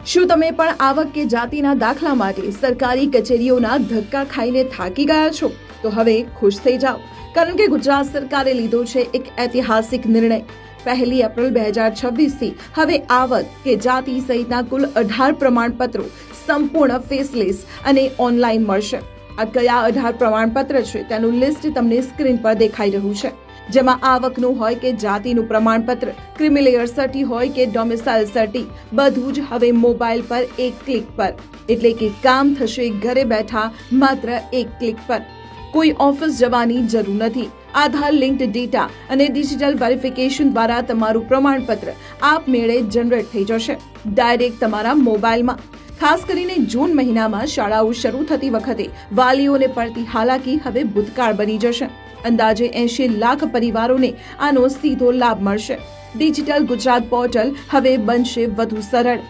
શું તમે પણ આવક કે જાતિના દાખલા માટે સરકારી કચેરીઓના ધક્કા ખાઈને થાકી ગયા છો? તો હવે ખુશ થઈ જાઓ, કારણ કે ગુજરાત સરકારે લીધો છે એક ઐતિહાસિક નિર્ણય। 1 એપ્રિલ 2026 થી હવે આવક કે જાતિ સહિતના કુલ 18 પ્રમાણપત્રો સંપૂર્ણ ફેસલેસ અને ઓનલાઈન મળશે। આ કયા 18 પ્રમાણપત્ર છે તેનું લિસ્ટ તમને સ્ક્રીન પર દેખાઈ રહ્યું છે, જેમાં આવકનું હોય કે જાતિનું પ્રમાણપત્ર, ક્રિમિલેયર સર્ટી હોય કે ડોમિસાઇલ સર્ટી, બધું જ હવે મોબાઈલ પર એક ક્લિક પર, એટલે કે કામ થશે ઘરે બેઠા માત્ર એક ક્લિક પર। કોઈ ઓફિસ જવાની જરૂર નથી। આધાર લિંક્ડ ડેટા અને ડિજિટલ વેરિફિકેશન દ્વારા તમારું પ્રમાણપત્ર આપમેળે જનરેટ થઈ જશે ડાયરેક્ટ તમારા મોબાઈલમાં। ખાસ કરીને જૂન મહિનામાં શાળાઓ શરૂ થતી વખતે વાલીઓને પડતી હાલાકી હવે ભૂતકાળ બની જશે। અંદાજે 80 લાખ પરિવારોને આનો સીધો લાભ મળશે। ડિજિટલ ગુજરાત પોર્ટલ હવે બનશે વધુ સરળ।